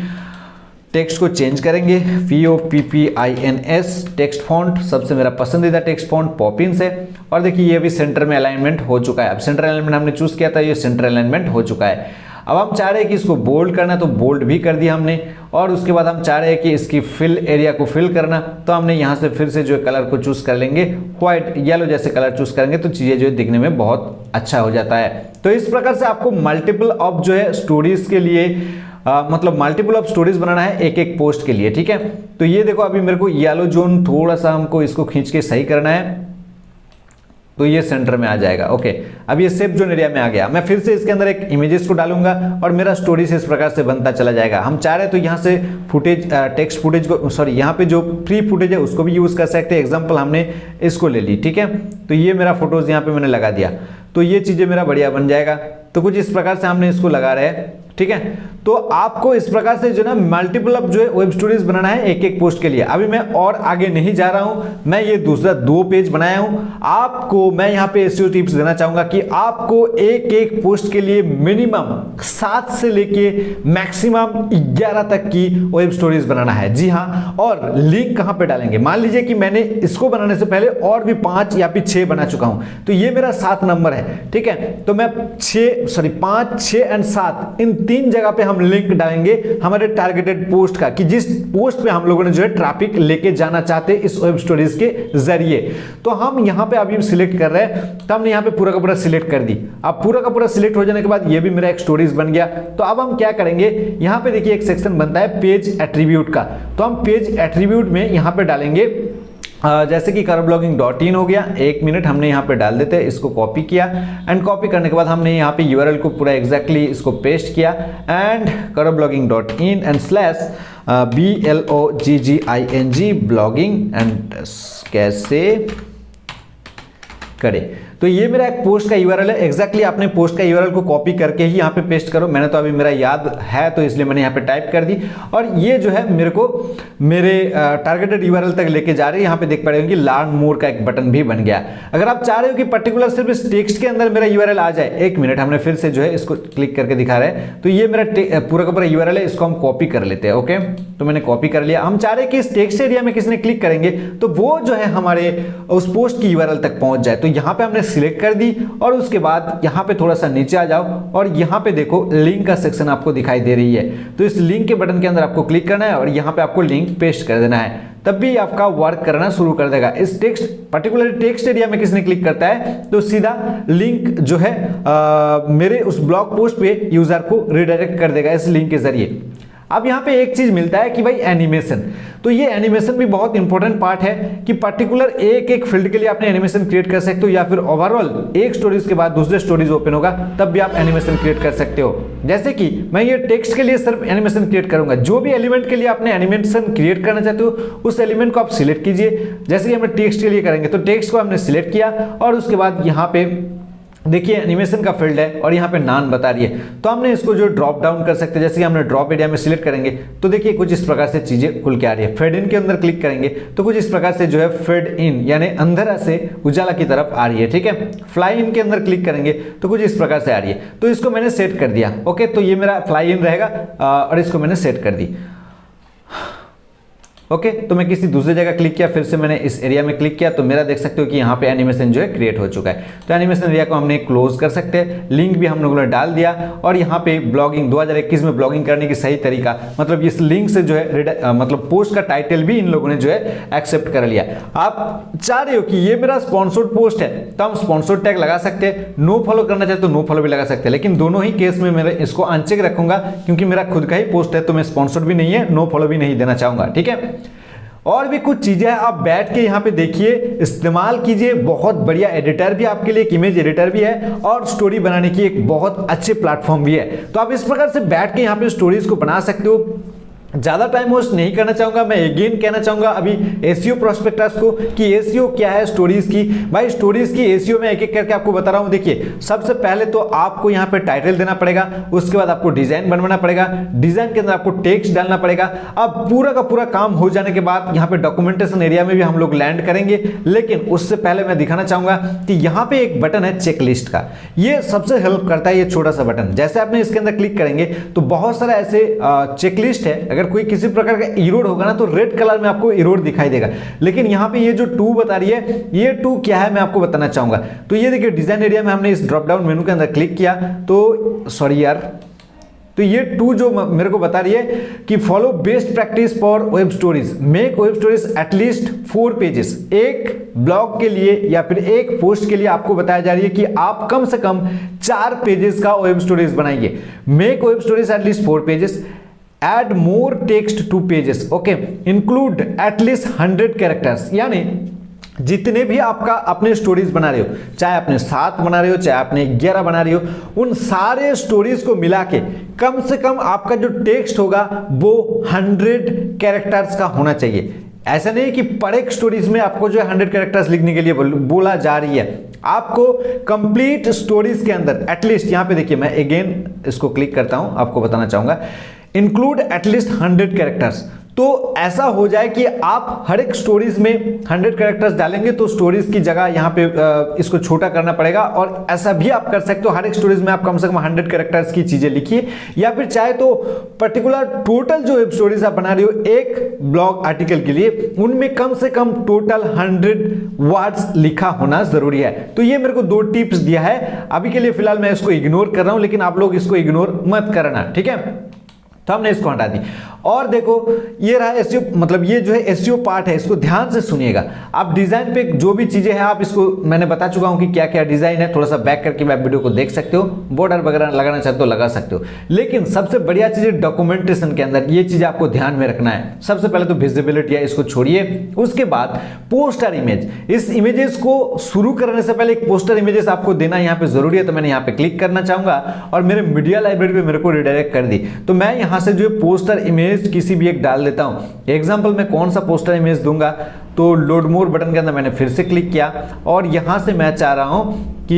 टेक्स्ट को चेंज करेंगे। POPPINS टेक्स्ट फॉन्ट सबसे मेरा पसंदीदा टेक्स्ट फॉन्ट पॉपिंस है। और देखिए ये भी सेंटर में अलाइनमेंट हो चुका है। अब सेंटर अलाइनमेंट हमने चूज किया था, ये सेंटर अलाइनमेंट हो चुका है। अब हम चाह रहे हैं कि इसको बोल्ड करना, तो बोल्ड भी कर दिया हमने। और उसके बाद हम चाह रहे हैं कि इसकी फिल एरिया को फिल करना, तो हमने यहाँ से फिर से जो कलर को चूज कर लेंगे, व्हाइट येलो जैसे कलर चूज करेंगे तो चीजें जो है दिखने में बहुत अच्छा हो जाता है। तो इस प्रकार से आपको मल्टीपल ऑफ जो है स्टोरीज के लिए मतलब मल्टीपल ऑफ स्टोरीज बनाना है एक एक पोस्ट के लिए। ठीक है, तो ये देखो अभी मेरे को येलो जोन थोड़ा सा हमको इसको खींच के सही करना है, तो ये सेंटर में आ जाएगा। ओके अब ये सेफ जोन एरिया में आ गया। मैं फिर से इसके अंदर एक इमेजेस को डालूंगा और मेरा स्टोरीज इस प्रकार से बनता चला जाएगा। हम चाह रहे हैं तो यहाँ से फुटेज, टेक्स्ट फुटेज को, सॉरी यहाँ पे जो फ्री फुटेज है उसको भी यूज कर सकते हैं। एग्जाम्पल हमने इसको ले ली। ठीक है, तो ये मेरा फोटोज यहाँ पे मैंने लगा दिया, तो ये चीजें मेरा बढ़िया बन जाएगा। तो कुछ इस प्रकार से हमने इसको लगा रहे हैं। ठीक है। तो आपको इस प्रकार से जो ना मल्टीपल अब जो है वेब स्टोरीज बनाना है एक एक पोस्ट के लिए। अभी मैं और आगे नहीं जा रहा हूं, मैं ये दूसरा 2 पेज बनाया हूं। आपको मैं यहां पे एसईओ टिप्स देना चाहूंगा कि आपको एक एक पोस्ट के लिए मिनिमम 7 से लेके मैक्सिमम 11 तक की वेब स्टोरीज बनाना है। जी हां, और लिंक कहां पे डालेंगे? मान लीजिए कि मैंने इसको बनाने से पहले और भी 5 या फिर 6 बना चुका हूं, तो ये मेरा 7 नंबर है, ठीक है। तो मैं 5, 6 एंड 7 इन 3 जगह पे हम लिंक डालेंगे हमारे टारगेटेड पोस्ट का, कि जिस पोस्ट पे हम लोगों ने जो है ट्रैफिक लेके जाना चाहते हैं इस वेब स्टोरीज के जरिए। तो हम यहां पे अभी सिलेक्ट कर रहे हैं, तो हमने यहां पे पूरा का पूरा सिलेक्ट कर दी। अब पूरा का पूरा सिलेक्ट हो जाने के बाद ये भी मेरा एक स्टोरीज बन गया। तो अब हम क्या करेंगे, यहां पे देखिए एक सेक्शन बनता है पेज एट्रीब्यूट का। तो हम पेज एट्रीब्यूट में यहां पे डालेंगे जैसे कि carbloging.in हो गया। 1 मिनट हमने यहाँ पे डाल देते हैं, इसको कॉपी किया एंड कॉपी करने के बाद हमने यहाँ पे यूआरएल को पूरा एग्जैक्टली इसको पेस्ट किया and carbloging.in and /blogging blogging and कैसे करे। तो ये मेरा एक पोस्ट का यूआरएल है। एग्जैक्टली आपने पोस्ट का यूआरएल को कॉपी करके ही यहाँ पे पेस्ट करो। मैंने तो अभी मेरा याद है तो इसलिए मैंने यहाँ पे टाइप कर दी, और ये जो है मेरे को मेरे टारगेटेड यूआरएल तक लेके जा रही है। यहाँ पे देख पा रहे हो कि लर्न मोर का एक बटन भी बन गया। अगर आप चाह रहे हो कि पर्टिकुलर सिर्फ इस टेक्स्ट के अंदर मेरा यूआरएल आ जाए, 1 मिनट हमने फिर से जो है इसको क्लिक करके दिखा रहे हैं। तो ये मेरा पूरा का पूरा यूआरएल है, इसको हम कॉपी कर लेते हैं। ओके, तो मैंने कॉपी कर लिया। हम चाह रहे हैं कि इस टेक्स्ट एरिया में किसी ने क्लिक करेंगे तो वो जो है हमारे उस पोस्ट की यूआरएल तक पहुंच जाए। तो यहाँ पे हमने सिलेक्ट कर दी और उसके बाद यहां पे थोड़ा सा नीचे आ जाओ और यहां पे देखो लिंक का सेक्शन आपको दिखाई दे रही है। तो इस लिंक के बटन के अंदर आपको क्लिक करना है और यहां पे आपको लिंक पेस्ट कर देना है, तब भी आपका वर्क करना शुरू कर देगा। इस टेक्स्ट पर्टिकुलर टेक्स्ट एरिया में किसने क्लिक करता है तो सीधा लिंक जो है मेरे उस ब्लॉग पोस्ट पे यूजर को रिडायरेक्ट कर देगा इस लिंक के जरिए। अब यहाँ पे एक चीज मिलता है कि भाई एनिमेशन। तो ये एनिमेशन भी बहुत इंपॉर्टेंट पार्ट है कि पर्टिकुलर एक एक फील्ड के लिए आपने एनिमेशन क्रिएट कर सकते हो, या फिर ओवरऑल एक स्टोरीज के बाद दूसरे स्टोरीज ओपन होगा तब भी आप एनिमेशन क्रिएट कर सकते हो। जैसे कि मैं ये टेक्स्ट के लिए सिर्फ एनिमेशन क्रिएट करूंगा। जो भी एलिमेंट के लिए आपने एनिमेशन क्रिएट करना चाहते हो उस एलिमेंट को आप सिलेक्ट कीजिए। जैसे कि हम टेक्स्ट के लिए करेंगे तो टेक्स्ट को हमने सिलेक्ट किया और उसके बाद यहाँ पे देखिए एनिमेशन का फील्ड है और यहाँ पे नान बता रही है। तो हमने इसको जो ड्रॉप डाउन कर सकते हैं, जैसे कि हमने ड्रॉप एरिया में सिलेक्ट करेंगे तो देखिए कुछ इस प्रकार से चीजें खुल के आ रही है। फेड इन के अंदर क्लिक करेंगे तो कुछ इस प्रकार से जो है फेड इन यानी अंधेरा से उजाला की तरफ आ रही है, ठीक है। फ्लाई इन के अंदर क्लिक करेंगे तो कुछ इस प्रकार से आ रही है। तो इसको मैंने सेट कर दिया। ओके, तो ये मेरा फ्लाई इन रहेगा और इसको मैंने सेट कर दी। ओके, तो मैं किसी दूसरी जगह क्लिक किया, फिर से मैंने इस एरिया में क्लिक किया तो मेरा देख सकते हो कि यहाँ पे एनिमेशन जो है क्रिएट हो चुका है। तो एनिमेशन एरिया को हमने क्लोज कर सकते हैं। लिंक भी हम लोगों ने डाल दिया और यहाँ पे ब्लॉगिंग 2021 में ब्लॉगिंग करने की सही तरीका, मतलब इस लिंक से जो है मतलब पोस्ट का टाइटल भी इन लोगों ने जो है एक्सेप्ट कर लिया। आप चाह रहे हो कि ये मेरा स्पॉन्सर्ड पोस्ट है तो हम स्पॉन्सर्ड टैग लगा सकते हैं। नो फॉलो करना चाहते तो नो फॉलो भी लगा सकते हैं, लेकिन दोनों ही केस में मैं इसको अनचेक रखूंगा क्योंकि मेरा खुद का ही पोस्ट है तो मैं स्पॉन्सर्ड भी नहीं है, नो फॉलो भी नहीं देना चाहूंगा, ठीक है। और भी कुछ चीजें आप बैठ के यहाँ पे देखिए, इस्तेमाल कीजिए। बहुत बढ़िया एडिटर भी आपके लिए, एक इमेज एडिटर भी है और स्टोरी बनाने की एक बहुत अच्छे प्लेटफॉर्म भी है। तो आप इस प्रकार से बैठ के यहाँ पे स्टोरीज को बना सकते हो। ज्यादा टाइम वेस्ट नहीं करना चाहूंगा। मैं अगेन कहना चाहूंगा अभी एसईओ प्रोस्पेक्टस को कि एसईओ क्या है स्टोरीज की। भाई स्टोरीज की एसईओ में एक एक करके आपको बता रहा हूं। देखिए सबसे पहले तो आपको यहां पे टाइटल देना पड़ेगा, उसके बाद आपको डिजाइन बनवाना पड़ेगा, डिजाइन के अंदर आपको टेक्स्ट डालना पड़ेगा। अब पूरा का पूरा काम हो जाने के बाद यहाँ पे डॉक्यूमेंटेशन एरिया में भी हम लोग लैंड करेंगे, लेकिन उससे पहले मैं दिखाना चाहूंगा कि यहाँ पे एक बटन है चेकलिस्ट का। ये सबसे हेल्प करता है, ये छोटा सा बटन। जैसे आपने इसके अंदर क्लिक करेंगे तो बहुत सारा ऐसे चेकलिस्ट है। अगर कोई किसी प्रकार का इरोड होगा ना तो रेड कलर में आपको इरोड दिखाई देगा, लेकिन यहाँ पे ये जो 2 बता रही है, ये 2 क्या है मैं आपको बताना चाहूंगा। तो ये देखिए डिजाइन एरिया में हमने इस ड्रॉप डाउन मेनू के अंदर क्लिक किया तो सॉरी यार, तो ये 2 जो मेरे को बता रही है कि follow best practice for web stories, make web stories at least 4 pages. एक ब्लॉग के लिए या फिर एक पोस्ट के लिए आपको बताया जा रही है कि आप कम से कम 4 पेजेस का वेब स्टोरीज बनाइए। Make web stories at least 4 pages, add more text to pages, okay, include at least 100 characters। यानी जितने भी आपका अपने स्टोरीज बना रहे हो, चाहे आपने 7 बना रहे हो चाहे आपने 11 बना रहे हो, उन सारे स्टोरीज को मिला के कम से कम आपका जो टेक्स्ट होगा वो 100 कैरेक्टर्स का होना चाहिए। ऐसा नहीं कि पर एक स्टोरीज में आपको जो है 100 कैरेक्टर्स लिखने के लिए बोला जा रही है। आपको कंप्लीट स्टोरीज के अंदर एटलीस्ट, यहां पे देखिए मैं अगेन इसको क्लिक करता हूं, आपको बताना चाहूंगा इंक्लूड एटलीस्ट 100 कैरेक्टर्स। तो ऐसा हो जाए कि आप हर एक स्टोरीज में 100 कैरेक्टर्स डालेंगे तो स्टोरीज की जगह यहाँ पे इसको छोटा करना पड़ेगा, और ऐसा भी आप कर सकते हो हर एक स्टोरीज में आप कम से कम 100 कैरेक्टर्स की चीजें लिखिए, या फिर चाहे तो पर्टिकुलर टोटल जो वेब स्टोरीज आप बना रहे हो एक ब्लॉग आर्टिकल के लिए, उनमें कम से कम टोटल 100 वर्ड्स लिखा होना जरूरी है। तो ये मेरे को 2 टिप्स दिया है, अभी के लिए फिलहाल मैं इसको इग्नोर कर रहा हूं, लेकिन आप लोग इसको इग्नोर मत करना, ठीक है। तो हमने इसको हटा दी। और देखो ये रहा एसईओ, मतलब ये जो है एसईओ पार्ट है, इसको ध्यान से सुनिएगा। आप डिजाइन पे जो भी चीजें हैं आप इसको मैंने बता चुका हूं कि क्या क्या डिजाइन है, थोड़ा सा बैक करके आप वीडियो को देख सकते हो, बॉर्डर वगैरह लगाना चाहते हो लगा सकते हो। लेकिन सबसे बढ़िया चीज है डॉक्यूमेंटेशन के अंदर ये चीज आपको ध्यान में रखना है। सबसे पहले तो विजिबिलिटी है, इसको छोड़िए। उसके बाद पोस्टर इमेज, इस इमेजेस को शुरू करने से पहले एक पोस्टर इमेजेस आपको देना यहाँ पे जरूरी है। तो मैंने यहाँ पे क्लिक करना चाहूंगा और मेरे मीडिया लाइब्रेरी पे मेरे को रिडायरेक्ट कर दी। तो मैं यहाँ से जो पोस्टर इमेज किसी भी एक डाल देता हूं। एग्जांपल मैं कौन सा पोस्टर इमेज दूंगा, तो लोड मोर बटन के अंदर मैंने फिर से क्लिक किया और यहां से मैं चाह रहा हूं कि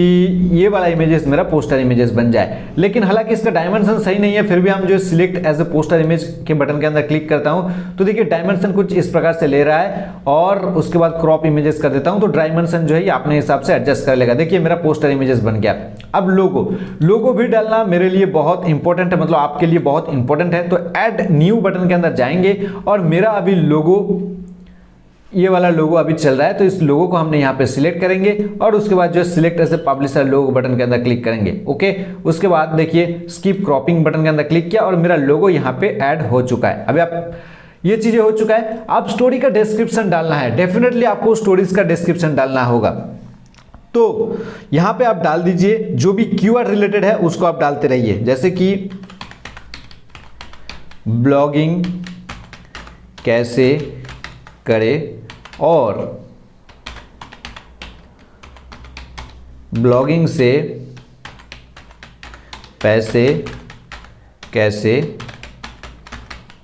ये वाला इमेजेस मेरा पोस्टर इमेजेस बन जाए। लेकिन हालांकि इसका डायमेंशन सही नहीं है, फिर भी हम जो select as a poster image के बटन के अंदर क्लिक करता हूं तो देखिए डायमेंशन कुछ इस प्रकार से ले रहा है, और उसके बाद क्रॉप इमेजेस कर देता हूं तो डायमेंशन जो है ये अपने हिसाब से एडजस्ट कर लेगा। देखिए मेरा पोस्टर इमेजेस बन गया। अब लोगो भी डालना मेरे लिए बहुत इंपॉर्टेंट है, मतलब आपके लिए बहुत इंपॉर्टेंट है। तो ऐड न्यू बटन के अंदर जाएंगे और मेरा अभी लोगो, ये वाला लोगो अभी चल रहा है, तो इस लोगो को हमने यहाँ पे सिलेक्ट करेंगे और उसके बाद जो है select as a publisher logo button के अंदर क्लिक करेंगे। ओके, उसके बाद देखिए स्किप क्रॉपिंग बटन के अंदर क्लिक किया और मेरा लोगो यहाँ पे ऐड हो चुका है। अभी आप ये चीजें हो चुका है। अब स्टोरी का डिस्क्रिप्शन डालना है, डेफिनेटली आपको स्टोरीज का डिस्क्रिप्शन डालना होगा। तो यहां पे आप डाल दीजिए जो भी कीवर्ड रिलेटेड है उसको आप डालते रहिए, जैसे कि ब्लॉगिंग कैसे करे और ब्लॉगिंग से पैसे कैसे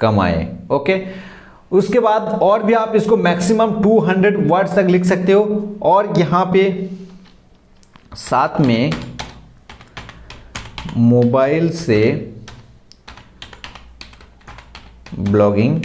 कमाएं। ओके, उसके बाद और भी आप इसको मैक्सिमम 200 वर्ड्स तक लिख सकते हो, और यहां पे साथ में मोबाइल से ब्लॉगिंग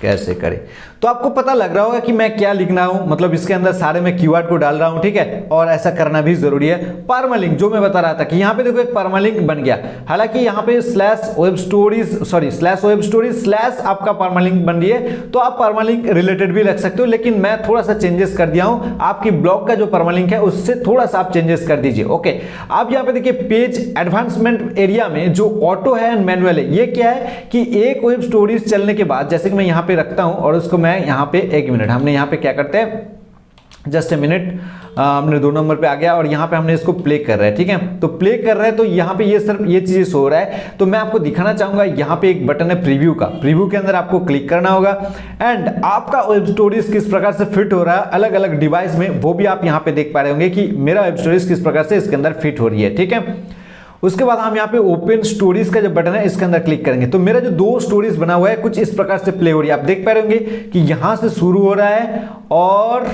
कैसे करें। तो आपको पता लग रहा होगा कि मैं क्या लिख रहा हूं, मतलब इसके अंदर सारे मैं कीवर्ड को डाल रहा हूं, ठीक है, और ऐसा करना भी जरूरी है। परमालिंक जो मैं बता रहा था कि यहां पे देखो एक परमालिंक बन गया, हालांकि यहां पे स्लैश वेब स्टोरीज स्लैश आपका परमालिंक बन रही है, तो आप परमालिंक रिलेटेड भी रख सकते हो, लेकिन मैं थोड़ा सा चेंजेस कर दिया हूं। आपकी ब्लॉग का जो परमालिंक है उससे थोड़ा सा आप चेंजेस कर दीजिए। ओके, आप यहां पे देखिए पेज एडवांसमेंट एरिया में जो ऑटो है एंड मैनुअल है, ये क्या है कि एक वेब स्टोरीज चलने के बाद जैसे कि मैं यहां पे रखता हूं और उसको मैं यहां पे 1 मिनट, हमने यहां पे क्या करते हैं जस्ट ए मिनट, हमने 2 नंबर पे आ गया और यहां पे हमने इसको प्ले कर रहे हैं, ठीक है। तो प्ले कर रहे हैं तो यहां पे ये सिर्फ ये चीजें शो हो रहा है। तो मैं आपको दिखाना चाहूंगा, यहां पे एक बटन है प्रीव्यू का, प्रीव्यू के अंदर आपको क्लिक करना होगा एंड आपका वेब स्टोरीज किस प्रकार से फिट हो रहा है अलग अलग डिवाइस में, वो भी आप यहां पे देख पा रहे होंगे कि मेरा वेब स्टोरीज किस प्रकार से इसके अंदर फिट हो रही है, ठीक है। उसके बाद हम यहाँ पे ओपन स्टोरीज का जो बटन है इसके अंदर क्लिक करेंगे तो मेरा जो 2 स्टोरीज बना हुआ है कुछ इस प्रकार से प्ले हो रही है। आप देख पा रहे होंगे कि यहां से शुरू हो रहा है और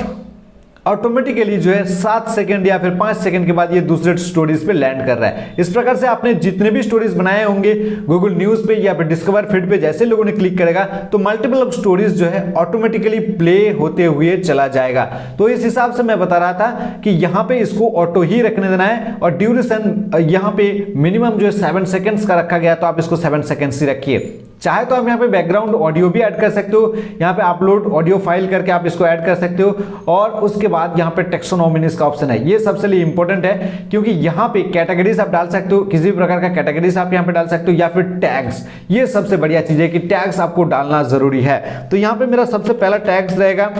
ऑटोमेटिकली जो है 7 सेकंड या फिर 5 सेकंड के बाद ये दूसरे स्टोरीज पे लैंड कर रहा है। इस प्रकार से आपने जितने भी स्टोरीज बनाए होंगे गूगल न्यूज पे या फिर डिस्कवर फीड पे, जैसे लोगों ने क्लिक करेगा तो मल्टीपल ऑफ स्टोरीज जो है ऑटोमेटिकली प्ले होते हुए चला जाएगा। तो इस हिसाब से मैं बता रहा था कि यहाँ पे इसको ऑटो ही रखने देना है, और ड्यूरेशन यहाँ पे मिनिमम जो है 7 सेकेंड्स का रखा गया, तो आप इसको 7 सेकेंड्स ही रखिए। चाहे तो आप यहाँ पे बैकग्राउंड ऑडियो भी ऐड कर सकते हो, यहाँ पे अपलोड ऑडियो फाइल करके आप इसको ऐड कर सकते हो, और उसके बाद यहाँ पे टेक्सोनॉमीज का ऑप्शन है, ये सबसे लिए इंपॉर्टेंट है क्योंकि यहाँ पे कैटेगरीज आप डाल सकते हो, किसी भी प्रकार का कैटेगरीज आप यहाँ पे डाल सकते हो, या फिर टैग्स। ये सबसे बढ़िया चीज है कि टैग्स आपको डालना जरूरी है। तो यहाँ पे मेरा सबसे पहला टैग्स रहेगा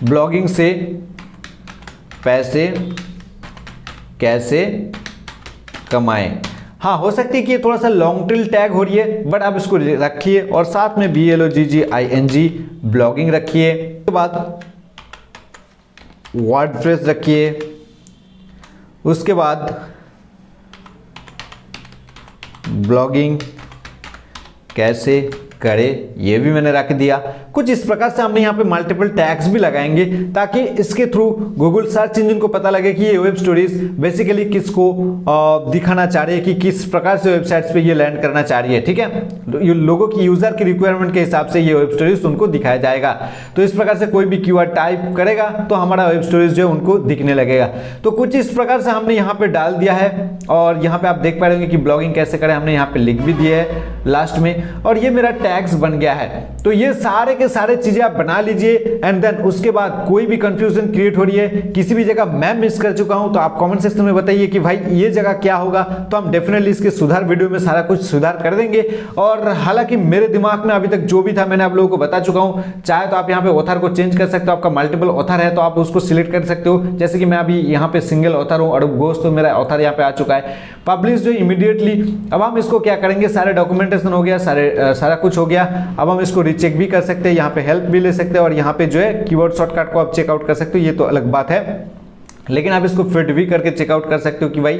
ब्लॉगिंग से पैसे कैसे कमाएं। हाँ, हो सकती है कि ये थोड़ा सा लॉन्ग टेल टैग हो रही है, बट आप इसको रखिए और साथ में BLOGGING ब्लॉगिंग रखिए। उसके बाद वर्डप्रेस रखिए, उसके बाद ब्लॉगिंग कैसे करे, ये भी मैंने रख दिया। कुछ इस प्रकार से हमने यहाँ पे मल्टीपल टैग्स भी लगाएंगे ताकि इसके थ्रू गूगल सर्च इंजन को पता लगे कि ये वेब स्टोरीज बेसिकली किसको दिखाना चाह रही है, कि किस प्रकार से वेबसाइट्स पे ये लैंड करना चाह रही है। ठीक है, लोगों की यूजर की रिक्वायरमेंट के हिसाब से ये वेब स्टोरीज उनको दिखाया जाएगा। तो इस प्रकार से कोई भी कीवर्ड टाइप करेगा तो हमारा वेब स्टोरीज जो है उनको दिखने लगेगा। तो कुछ इस प्रकार से हमने यहाँ पे डाल दिया है और यहाँ पे आप देख पा रहे होंगे कि ब्लॉगिंग कैसे करें, हमने यहाँ पे लिख भी दिए है लास्ट में, और ये मेरा टैग्स बन गया है। तो ये सारे के सारे चीजें आप बना लीजिए एंड देन उसके बाद कोई भी कंफ्यूजन क्रिएट हो रही है, किसी भी जगह मैं मिस कर चुका हूं तो आप कमेंट सेक्शन में बताइए कि भाई ये जगह क्या होगा, तो हम डेफिनेटली इसके सुधार वीडियो में सारा कुछ सुधार कर देंगे। और हालांकि मेरे दिमाग में अभी तक जो भी था मैंने आप लोगों को बता चुका हूं। चाहे तो आप यहाँ पे ऑथर को चेंज कर सकते हो, आपका मल्टीपल ऑथर है तो आप उसको सिलेक्ट कर सकते हो, जैसे कि मैं अभी यहाँ पे सिंगल ऑथर हूँ और घोष तो मेरा ऑथर यहाँ पे आ चुका है। पब्लिश जो इमीडिएटली, अब हम इसको क्या करेंगे, सारे डॉक्यूमेंटेशन हो गया, सारा कुछ हो गया। अब हम इसको रीचेक भी कर सकते हैं, यहाँ पे हेल्प भी ले सकते हैं और यहाँ पे जो है कीवर्ड शॉर्टकट को आप चेकआउट कर सकते हो, ये तो अलग बात है। लेकिन आप इसको फिट भी करके चेकआउट कर सकते हो कि भाई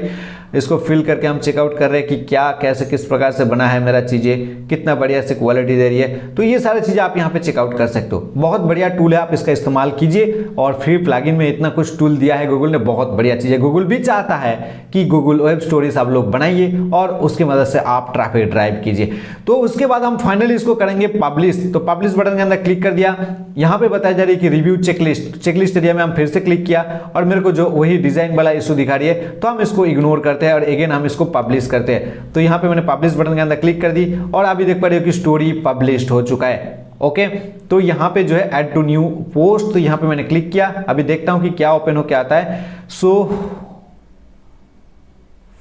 इसको फिल करके हम चेकआउट कर रहे हैं कि क्या कैसे किस प्रकार से बना है मेरा चीज़ें, कितना बढ़िया से क्वालिटी दे रही है। तो ये सारी चीज़ें आप यहाँ पे चेकआउट कर सकते हो। बहुत बढ़िया टूल है, आप इसका इस्तेमाल कीजिए। और फ्री प्लगइन में इतना कुछ टूल दिया है गूगल ने, बहुत बढ़िया चीज़ है। गूगल भी चाहता है कि गूगल वेब स्टोरीज आप लोग बनाइए और उसकी मदद से आप ट्रैफिक ड्राइव कीजिए। तो उसके बाद हम फाइनली इसको करेंगे पब्लिश। तो पब्लिश बटन के अंदर क्लिक कर दिया, यहाँ पे बताया जा रही है कि रिव्यू चेकलिस्ट एरिया में हम फिर से क्लिक किया और मेरे को जो वही डिजाइन वाला इशू दिखा रही है, तो हम इसको इग्नोर करते हैं और अगेन हम इसको पब्लिश करते हैं। तो यहाँ पे मैंने पब्लिश बटन के अंदर क्लिक कर दी और अभी देख पा रहे हो कि स्टोरी पब्लिश्ड हो चुका है। ओके, तो यहाँ पे जो है ऐड टू न्यू पोस्ट, तो यहाँ पे मैंने क्लिक किया। अभी देखता हूं कि क्या ओपन हो के आता है। सो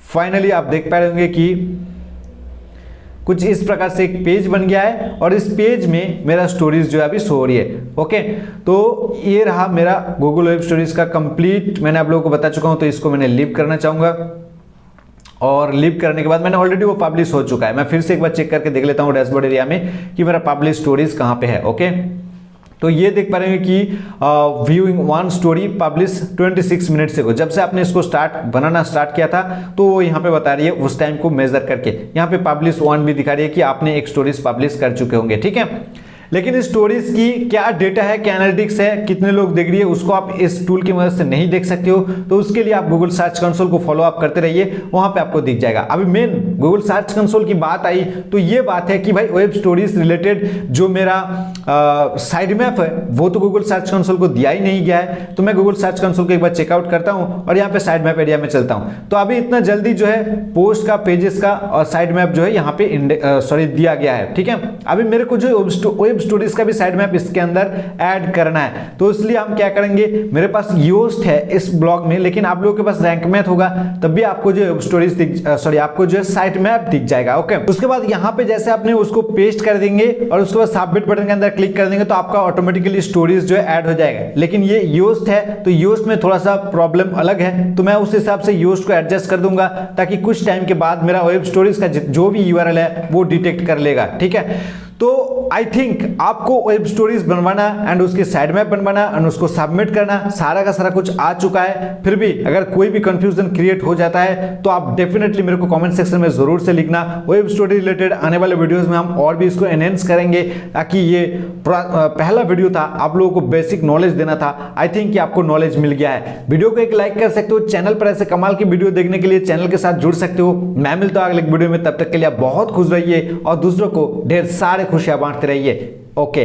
फाइनली आप देख पा रहे होंगे कि कुछ इस प्रकार से एक पेज बन गया है और इस पेज में मेरा स्टोरीज जो है अभी शो हो रही है। ओके, तो ये रहा मेरा गूगल वेब स्टोरीज का कंप्लीट, मैंने आप लोगों को बता चुका हूं। तो इसको मैंने लीव करना चाहूंगा और लीव करने के बाद मैंने ऑलरेडी वो पब्लिश हो चुका है। मैं फिर से एक बार चेक करके देख लेता हूं डैशबोर्ड एरिया में कि मेरा पब्लिश स्टोरीज कहां पे है। ओके, तो ये देख पा रहे हैं कि viewing one story publish 26 minute से, जब से आपने इसको बनाना स्टार्ट किया था तो वो यहाँ पे बता रही है उस टाइम को मेजर करके। यहाँ पे पब्लिश वन भी दिखा रही है कि आपने एक स्टोरीज पब्लिश कर चुके होंगे। ठीक है, लेकिन इस स्टोरीज की क्या डेटा है, क्या एनालिटिक्स है, कितने लोग देख रही है, उसको आप इस टूल की मदद से नहीं देख सकते हो। तो उसके लिए आप गूगल सर्च कंसोल को फॉलो अप करते रहिए, वहां पे आपको दिख जाएगा। अभी मेन गूगल सर्च कंसोल की बात आई तो ये बात है कि भाई वेब स्टोरीज रिलेटेड जो मेरा साइड मैप है वो तो गूगल सर्च कंसोल को दिया ही नहीं गया है। तो मैं गूगल सर्च कंसोल को एक बार चेकआउट करता हूं और यहाँ पे साइड मैप एरिया में चलता हूं। तो अभी इतना जल्दी जो है पोस्ट का, पेजेस का और साइड मैप जो है यहाँ पे दिया गया है। ठीक है, अभी मेरे को जो वेब स्टोरीज का भी साइड मैप इसके अंदर ऐड करना है, तो इसलिए हम क्या करेंगे, मेरे पास योस्ट है इस ब्लॉग में, लेकिन आप लोगों के पास रैंक मैथ होगा तब भी आपको जो वेब स्टोरीज आपको जो है साइड मैप दिख जाएगा। ओके, उसके बाद यहाँ पे जैसे आपने उसको पेस्ट कर देंगे और उसके बाद सबमिट बटन के अंदर क्लिक कर देंगे तो आपका ऑटोमेटिकली स्टोरीज जो है ऐड हो जाएगा। लेकिन ये योस्ट है तो योस्ट में थोड़ा सा प्रॉब्लम अलग है, तो मैं उस हिसाब से योस्ट को एडजस्ट कर दूंगा ताकि कुछ टाइम के बाद मेरा वेब स्टोरीज का जो भी यूआरएल है वो डिटेक्ट कर लेगा। ठीक है, तो आई थिंक आपको वेब स्टोरीज बनवाना एंड उसके साइड मैप बनवाना एंड उसको सबमिट करना सारा का सारा कुछ आ चुका है। फिर भी अगर कोई भी कंफ्यूजन क्रिएट हो जाता है तो आप डेफिनेटली मेरे को कमेंट सेक्शन में जरूर से लिखना। वेब स्टोरी रिलेटेड आने वाले वीडियोस में हम और भी इसको एनहेंस करेंगे, ताकि ये पहला वीडियो था, आप लोगों को बेसिक नॉलेज देना था। आई थिंक कि आपको नॉलेज मिल गया है। वीडियो को एक लाइक कर सकते हो, चैनल पर ऐसे कमाल की वीडियो देखने के लिए चैनल के साथ जुड़ सकते हो। मैं मिलता हूं अगले वीडियो में, तब तक के लिए आप बहुत खुश रहिए और दूसरों को ढेर सारे खुशियां बांटते रहिए। ओके।